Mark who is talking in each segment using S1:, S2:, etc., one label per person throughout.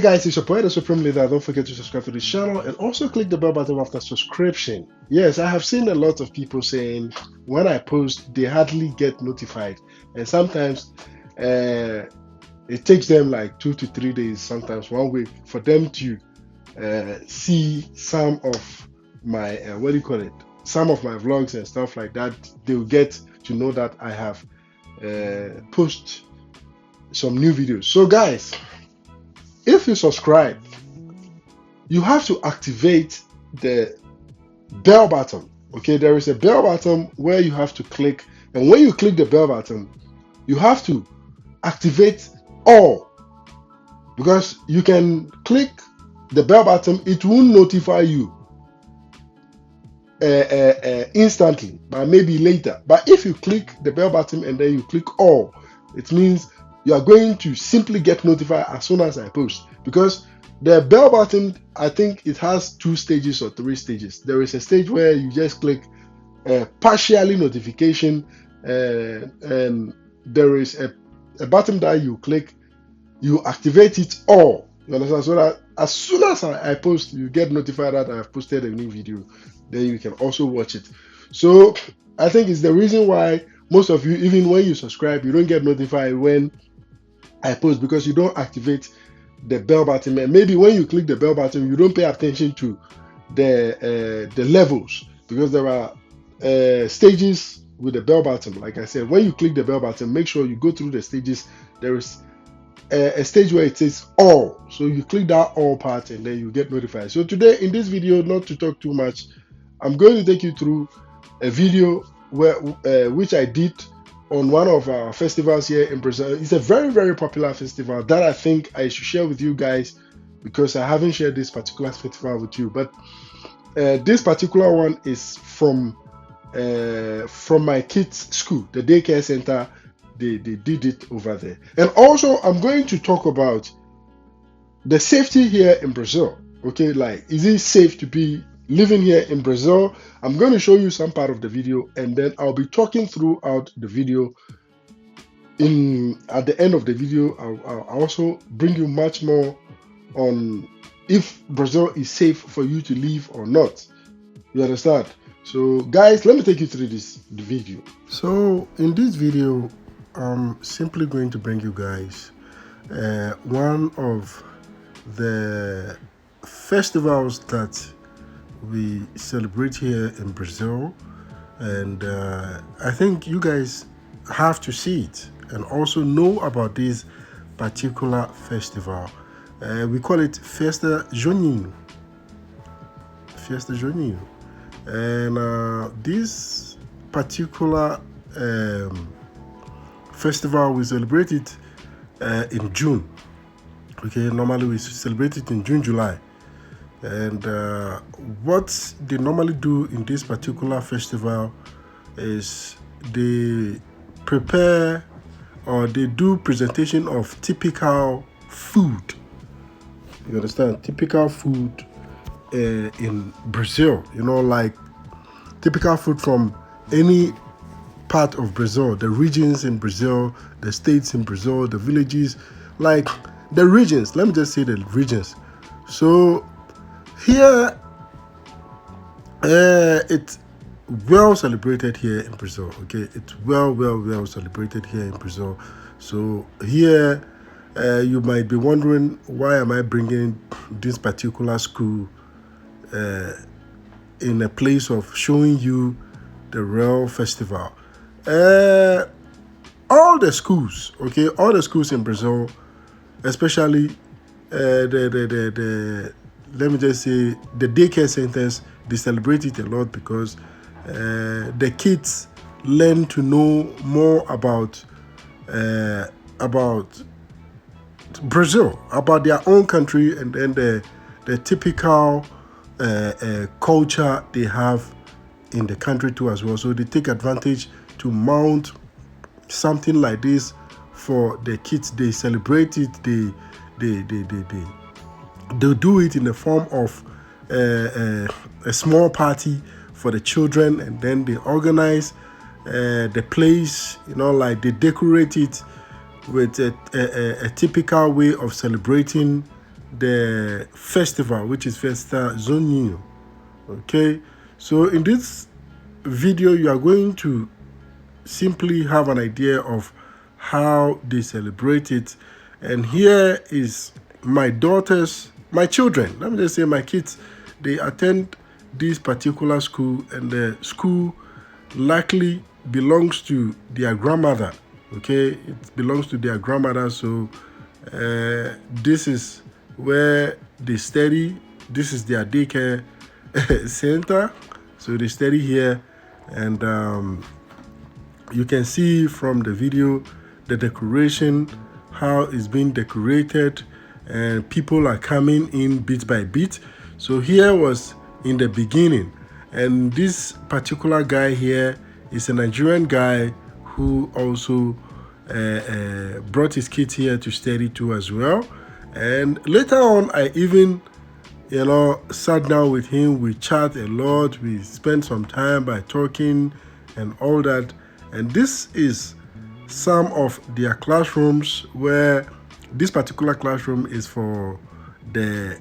S1: Hey guys, it's your boy, the Supreme Leader. Don't forget to subscribe to the channel and also click the bell button after subscription. Yes, I have seen a lot of people saying when I post, they hardly get notified, and sometimes it takes them like 2 to 3 days, sometimes 1 week, for them to see some of my some of my vlogs and stuff like that. They'll get to know that I have posted some new videos. So guys, if you subscribe, you have to activate the bell button. Okay, there is a bell button where you have to click, and when you click the bell button, you have to activate all, because you can click the bell button, it won't notify you instantly, but maybe later. But if you click the bell button and then you click all, it means you are going to simply get notified as soon as I post. Because the bell button, I think it has 2 stages or 3 stages. There is a stage where you just click partially notification, and there is a button that you click, you activate it all. You understand? So that as soon as I post, you get notified that I have posted a new video. Then you can also watch it. So I think it's the reason why most of you, even when you subscribe, you don't get notified when I post, because you don't activate the bell button. And maybe when you click the bell button, you don't pay attention to the levels, because there are stages with the bell button. Like I said, when you click the bell button, make sure you go through the stages. There is a stage where it says all, so you click that all part and then you get notified. So today in this video, not to talk too much, I'm going to take you through a video which I did on one of our festivals here in Brazil. It's a very popular festival that I think I should share with you guys, because I haven't shared this particular festival with you. But this particular one is from my kids' school, the daycare center. They did it over there. And also I'm going to talk about the safety here in Brazil. Okay, like, is it safe to be living here in Brazil? I'm going to show you some part of the video, and then I'll be talking throughout the video. At the end of the video, I'll also bring you much more on if Brazil is safe for you to live or not. You understand? So guys, let me take you through the video. So in this video, I'm simply going to bring you guys one of the festivals that we celebrate here in Brazil, and I think you guys have to see it and also know about this particular festival. We call it Festa Junina. Festa Junina. And this particular festival, we celebrate it in June. Okay, normally we celebrate it in June, July. And what they normally do in this particular festival is they prepare, or they do presentation of typical food. You understand? Typical food in Brazil, you know, like typical food from any part of Brazil, the regions in Brazil, the states in Brazil, the villages, like the regions. Let me just say the regions. So here, it's well celebrated here in Brazil. Okay, it's well celebrated here in Brazil. So here, you might be wondering, why am I bringing this particular school in a place of showing you the real festival? All the schools, okay, all the schools in Brazil, especially let me just say the daycare centers, they celebrate it a lot, because the kids learn to know more about Brazil, about their own country, and then the typical culture they have in the country too as well. So they take advantage to mount something like this for the kids. They celebrate it. They do it in the form of a small party for the children, and then they organize the place, you know, like they decorate it with a typical way of celebrating the festival, which is Festa Junina. Okay, so in this video you are going to simply have an idea of how they celebrate it. And here is my children, let me just say my kids, they attend this particular school, and the school likely belongs to their grandmother. Okay, it belongs to their grandmother. So this is where they study. This is their daycare center. So they study here, and you can see from the video the decoration, how it's being decorated, and people are coming in bit by bit. So here was in the beginning, and this particular guy here is a Nigerian guy who also brought his kids here to study too as well. And later on, I even sat down with him. We chat a lot. We spent some time by talking and all that. And this is some of their classrooms, where this particular classroom is for the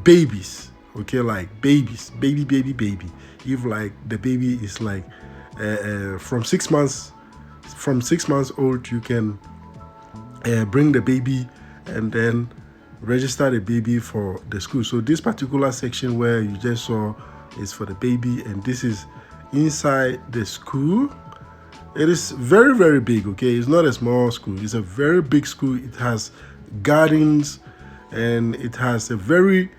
S1: babies. Okay, like babies, baby. If like the baby is like from 6 months old, you can bring the baby and then register the baby for the school. So this particular section where you just saw is for the baby, and this is inside the school. It is very, very big. Okay, it's not a small school, it's a very big school. It has gardens, and it has a very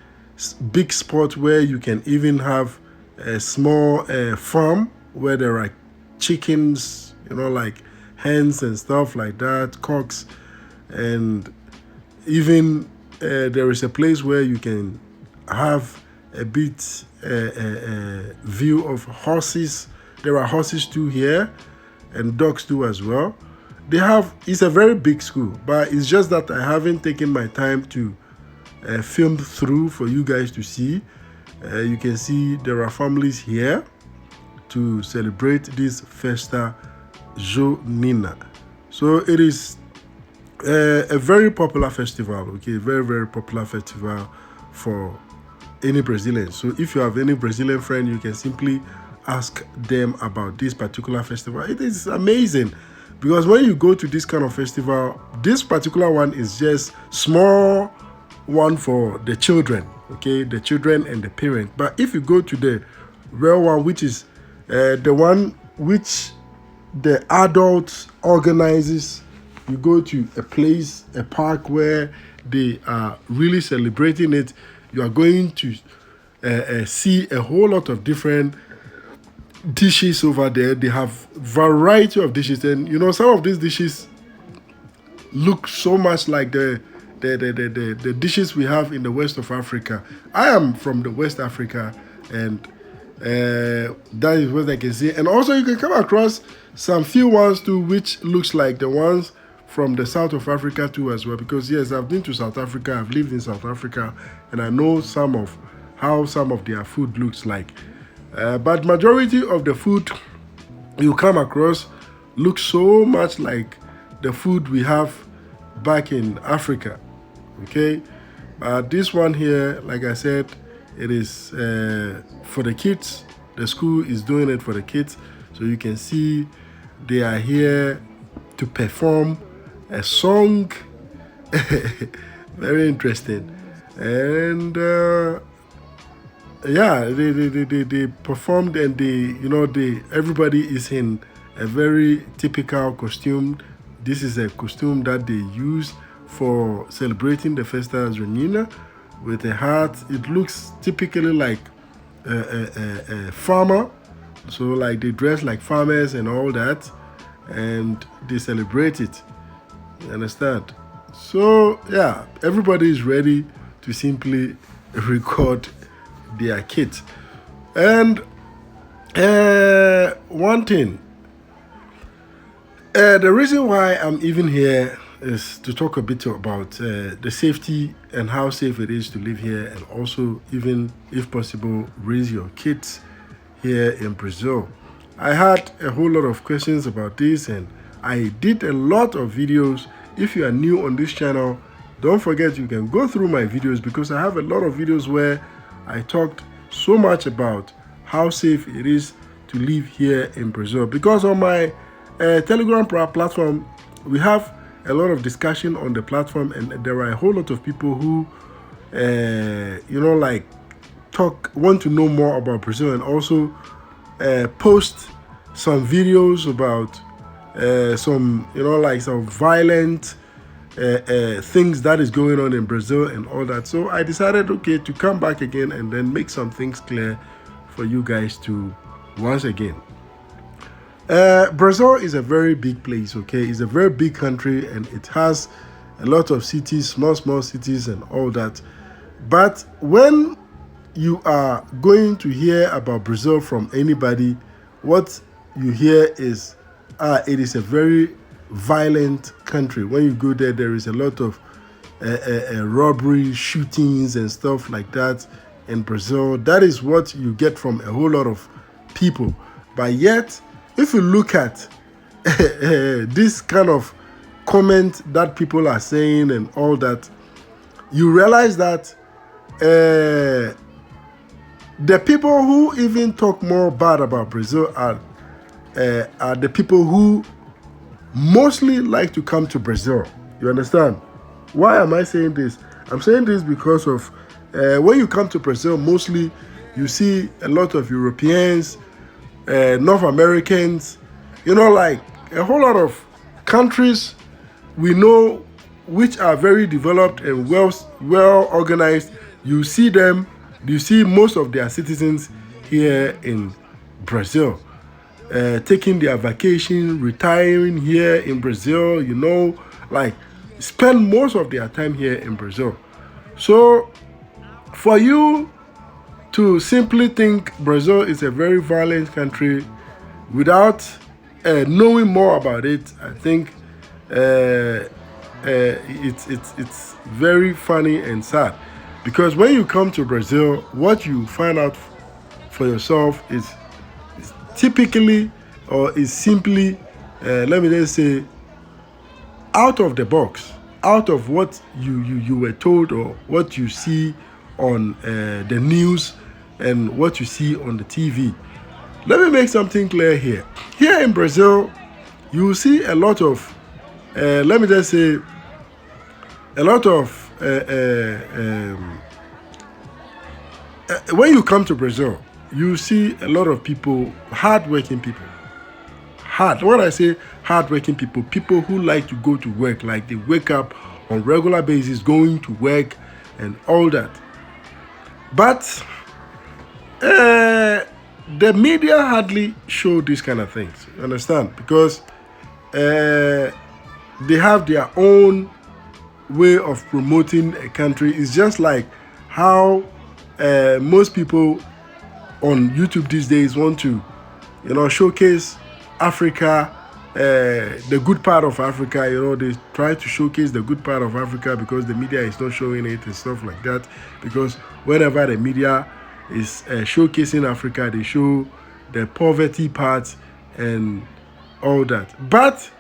S1: big spot where you can even have a small farm where there are chickens, like hens and stuff like that, cocks, and even there is a place where you can have a bit view of horses. There are horses too here, and dogs too as well. It's a very big school, but it's just that I haven't taken my time to film through for you guys to see. You can see there are families here to celebrate this Festa Junina. So it is a very popular festival. Okay, very, very popular festival for any Brazilian. So if you have any Brazilian friend, you can simply ask them about this particular festival. It is amazing, because when you go to this kind of festival, this particular one is just small one for the children, okay, the children and the parent. But if you go to the real one, which is the one which the adults organizes, you go to a park where they are really celebrating it. You are going to see a whole lot of different dishes over there. They have variety of dishes, and some of these dishes look so much like the dishes we have in the west of Africa. I am from the West Africa, and that is what I can see. And also you can come across some few ones too, which looks like the ones from the south of Africa too as well, because yes, I've been to South Africa, I've lived in South Africa, and I know how some of their food looks like. But majority of the food you come across looks so much like the food we have back in Africa. Okay, but this one here, like I said, it is for the kids. The school is doing it for the kids. So you can see they are here to perform a song. Very interesting. And yeah, they performed, and everybody is in a very typical costume. This is a costume that they use for celebrating the Festa Junina, with a hat. It looks typically like a farmer, so like they dress like farmers and all that, and they celebrate it. You understand? So yeah, everybody is ready to simply record their kids. And one thing, the reason why I'm even here is to talk a bit about the safety and how safe it is to live here, and also, even if possible, raise your kids here in Brazil. I had a whole lot of questions about this, and I did a lot of videos. If you are new on this channel, don't forget you can go through my videos, because I have a lot of videos where I talked so much about how safe it is to live here in Brazil. Because on my Telegram platform, we have a lot of discussion on the platform, and there are a whole lot of people who like want to know more about Brazil, and also post some videos about some some violent things that is going on in Brazil and all that. So I decided, okay, to come back again and then make some things clear for you guys to once again. Brazil is a very big place, okay? It's a very big country, and it has a lot of cities, small cities and all that. But when you are going to hear about Brazil from anybody, what you hear is it is a very violent country. When you go there, there is a lot of robbery, shootings and stuff like that in Brazil. That is what you get from a whole lot of people. But yet, if you look at this kind of comment that people are saying and all that, you realize that the people who even talk more bad about Brazil are the people who mostly like to come to Brazil. You understand? Why am I saying this? I'm saying this because of when you come to Brazil, mostly you see a lot of Europeans, North Americans, like a whole lot of countries we know which are very developed and well organized. You see them, you see most of their citizens here in Brazil, taking their vacation, retiring here in Brazil, like spend most of their time here in Brazil. So for you to simply think Brazil is a very violent country without knowing more about it, I think it's very funny and sad. Because when you come to Brazil, what you find out for yourself is typically, or is simply, let me just say, out of the box, out of what you were told or what you see on the news and what you see on the TV. Let me make something clear here. Here in Brazil, you see a lot of, let me just say, a lot of, when you come to Brazil, you see a lot of people, hardworking people. When I say hardworking people, people who like to go to work, like they wake up on regular basis, going to work and all that. But the media hardly show these kind of things, you understand? Because they have their own way of promoting a country. It's just like how most people on YouTube these days want to, showcase Africa, the good part of Africa. They try to showcase the good part of Africa because the media is not showing it and stuff like that. Because whenever the media is showcasing Africa, they show the poverty part and all that. But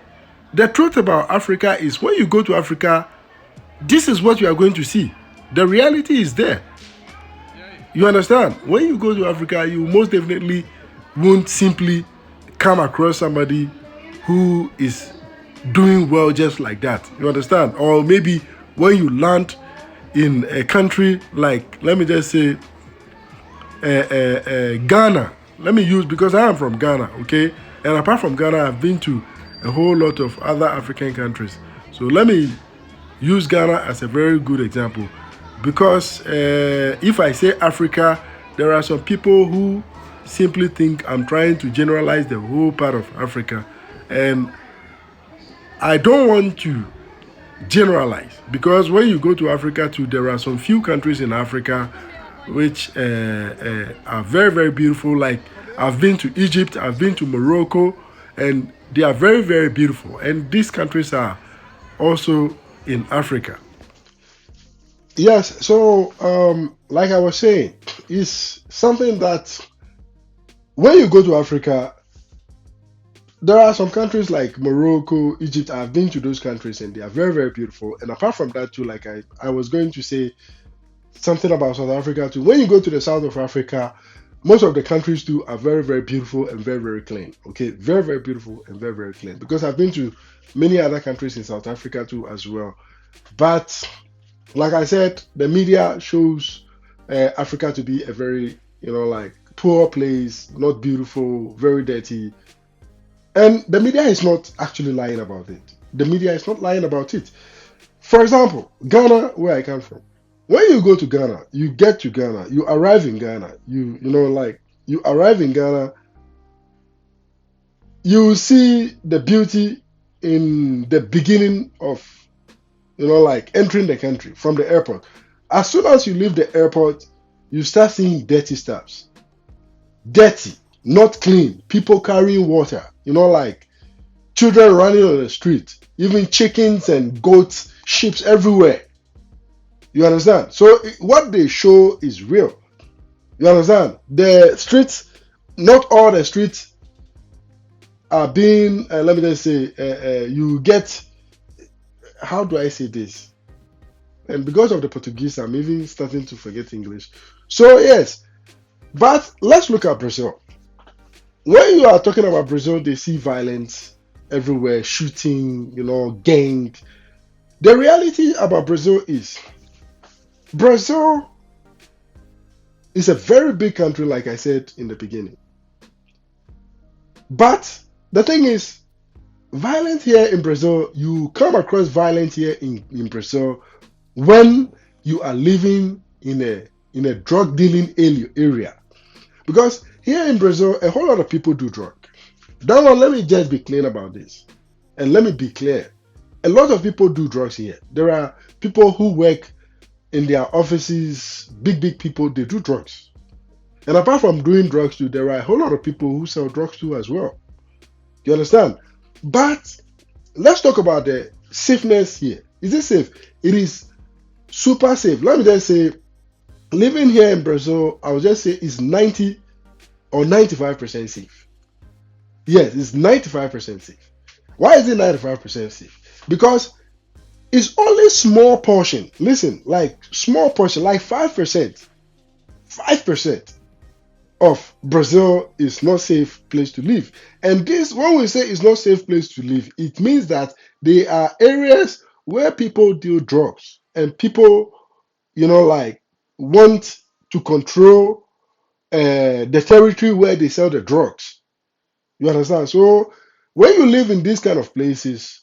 S1: the truth about Africa is, when you go to Africa, this is what you are going to see. The reality is there. You understand? When you go to Africa, you most definitely won't simply come across somebody who is doing well just like that. You understand? Or maybe when you land in a country like, let me just say, Ghana. Let me use, because I am from Ghana, okay? And apart from Ghana, I've been to a whole lot of other African countries. So let me use Ghana as a very good example. Because if I say Africa, there are some people who simply think I'm trying to generalize the whole part of Africa. And I don't want to generalize, because when you go to Africa too, there are some few countries in Africa which are very, very beautiful. Like, I've been to Egypt, I've been to Morocco, and they are very, very beautiful. And these countries are also in Africa. Yes, so like I was saying, it's something that when you go to Africa, there are some countries like Morocco, Egypt. I've been to those countries and they are very, very beautiful. And apart from that, too, like I was going to say something about South Africa too. When you go to the south of Africa, most of the countries too are very, very beautiful and very, very clean. Okay, very, very beautiful and very, very clean. Because I've been to many other countries in South Africa too as well. But like I said, the media shows Africa to be a very, like poor place, not beautiful, very dirty. And the media is not actually lying about it. The media is not lying about it. For example, Ghana, where I come from. When you go to Ghana, you get to Ghana, you arrive in Ghana, you arrive in Ghana, you see the beauty in the beginning of like entering the country from the airport. As soon as you leave the airport, you start seeing dirty stuffs. Dirty, not clean. People carrying water, like children running on the street, even chickens and goats, sheep everywhere. You understand? So what they show is real. You understand? The streets, not all the streets are being, let me just say, you get, how do I say this? And because of the Portuguese, I'm even starting to forget English. So, yes, but let's look at Brazil. When you are talking about Brazil, they see violence everywhere, shooting, gang. The reality about Brazil is Brazil is a very big country, like I said in the beginning. But the thing is, violence here in Brazil, you come across violence here in Brazil when you are living in a drug dealing area. Because here in Brazil, a whole lot of people do drug. That one, let me just be clear about this. And let me be clear. A lot of people do drugs here. There are people who work in their offices, big people, they do drugs. And apart from doing drugs too, there are a whole lot of people who sell drugs too as well. You understand? But let's talk about the safeness here. Is it safe? It is super safe. Let me just say, living here in Brazil, I would just say is 90 or 95% safe. Yes, it's 95% safe. Why is it 95% safe? Because it's only small portion. Listen, like small portion, like 5%. 5% of Brazil is not safe place to live. And this, when we say it's not safe place to live, it means that there are areas where people deal drugs and people, like want to control the territory where they sell the drugs. You understand? So when you live in these kind of places,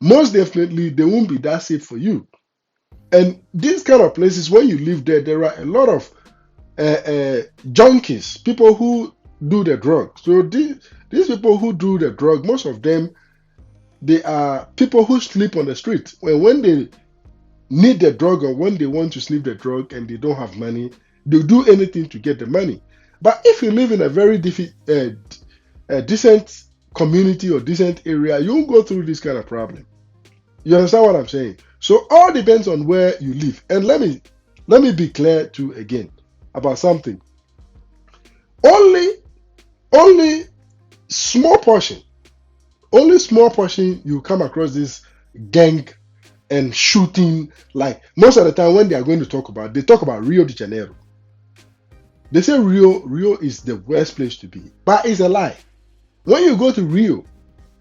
S1: most definitely they won't be that safe for you. And these kind of places, when you live there, there are a lot of junkies, people who do the drug. So these people who do the drug, most of them, they are people who sleep on the street. When they need the drug or when they want to sleep the drug and they don't have money, they do anything to get the money. But if you live in a very decent community or decent area, you won't go through this kind of problem. You understand what I'm saying? So all depends on where you live. And let me be clear too again about something. Only small portion, you come across this gang and shooting. Like most of the time when they are going to talk about, they talk about Rio de Janeiro. They say Rio is the worst place to be, but it's a lie. When you go to Rio,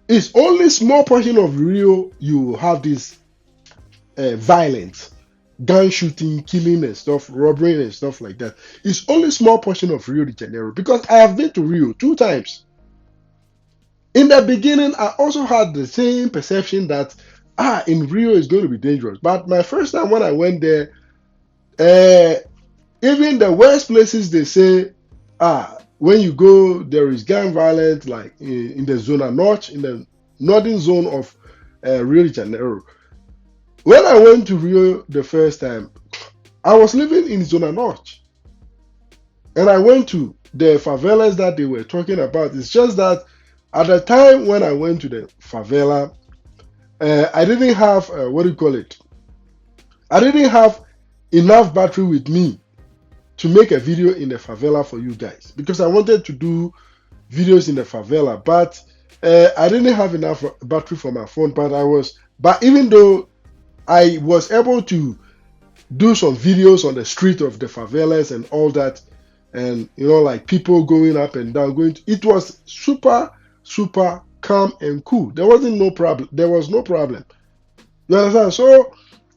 S1: it's only small portion of Rio you have this violence, gun shooting, killing and stuff, robbery and stuff like that. It's only small portion of Rio de Janeiro because I have been to Rio 2 times. In the beginning, I also had the same perception that in Rio is going to be dangerous. But my first time when I went there, even the worst places they say, when you go, there is gang violence, like in the zona north, in the northern zone of Rio de Janeiro. When I went to Rio the first time, I was living in zona north, and I went to the favelas that they were talking about. It's just that at the time when I went to the favela, I didn't have what do you call it? I didn't have enough battery with me to make a video in the favela for you guys because I wanted to do videos in the favela, but I didn't have enough battery for my phone, but even though I was able to do some videos on the street of the favelas and all that, and like people going up and down, it was super, super calm and cool. There wasn't no problem. There was no problem. You understand? So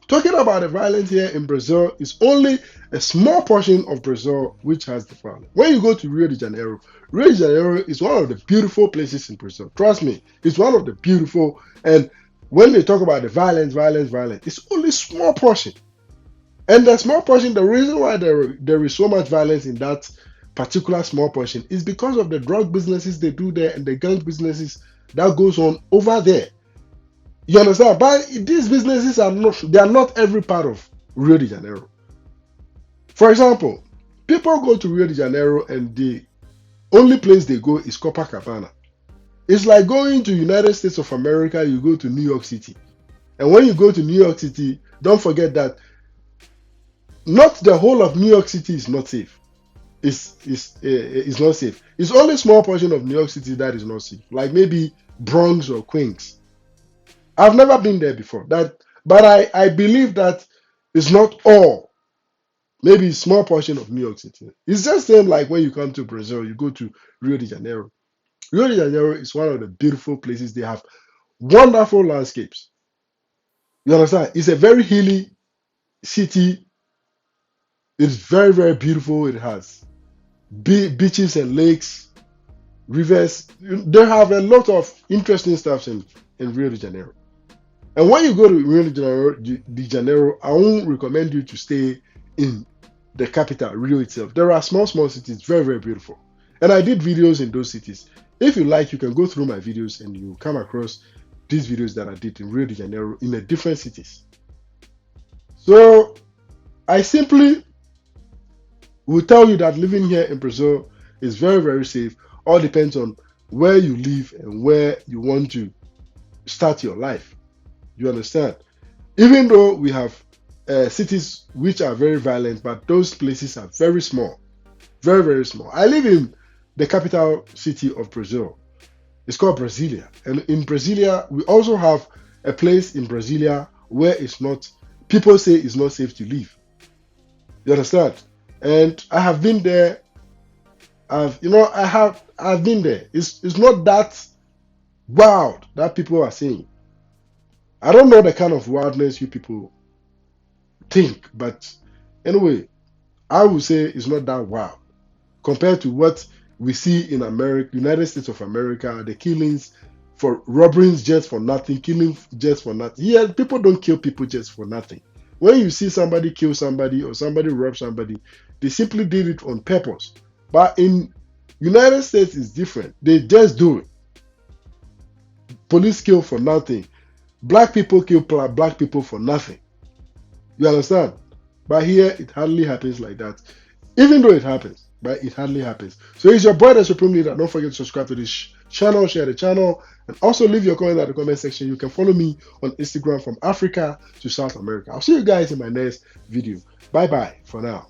S1: talking about the violence here in Brazil is only a small portion of Brazil which has the violence. When you go to Rio de Janeiro is one of the beautiful places in Brazil. Trust me, it's one of the beautiful. And when they talk about the violence, it's only small portion. And the small portion, the reason why there is so much violence in that particular small portion is because of the drug businesses they do there and the gang businesses that goes on over there. You understand? But these businesses they are not every part of Rio de Janeiro. For example, people go to Rio de Janeiro and the only place they go is Copacabana. It's like going to United States of America, you go to New York City. And when you go to New York City, don't forget that not the whole of New York City is not safe. It's not safe. It's only a small portion of New York City that is not safe, like maybe Bronx or Queens. I've never been there before. But I believe that it's not all. Maybe a small portion of New York City. It's just same like when you come to Brazil, you go to Rio de Janeiro. Rio de Janeiro is one of the beautiful places. They have wonderful landscapes. You understand? It's a very hilly city. It's very, very beautiful. It has beaches and lakes, rivers. They have a lot of interesting stuff in Rio de Janeiro. And when you go to Rio de Janeiro, I won't recommend you to stay in the capital, Rio itself. There are small, small cities, very, very beautiful. And I did videos in those cities. If you like, you can go through my videos and you come across these videos that I did in Rio de Janeiro in the different cities. So I simply will tell you that living here in Brazil is very, very safe. All depends on where you live and where you want to start your life. You understand? Even though we have cities which are very violent, but those places are very small. Very, very small. I live in the capital city of Brazil. It's called Brasilia. And in Brasilia, we also have a place in Brasilia where people say it's not safe to live. You understand? And I have been there. I've been there. It's not that wild that people are saying. I don't know the kind of wildness you people think, but anyway, I would say it's not that wild compared to what we see in America, United States of America, the killings for robberies just for nothing, killing just for nothing. Here, people don't kill people just for nothing. When you see somebody kill somebody or somebody rob somebody, they simply did it on purpose. But in United States, it's different. They just do it. Police kill for nothing. Black people kill black people for nothing. You understand? But here, it hardly happens like that. Even though it happens, but it hardly happens. So it's your boy, the Supreme Leader. Don't forget to subscribe to this channel, share the channel, and also leave your comment at the comment section. You can follow me on Instagram from Africa to South America. I'll see you guys in my next video. Bye-bye for now.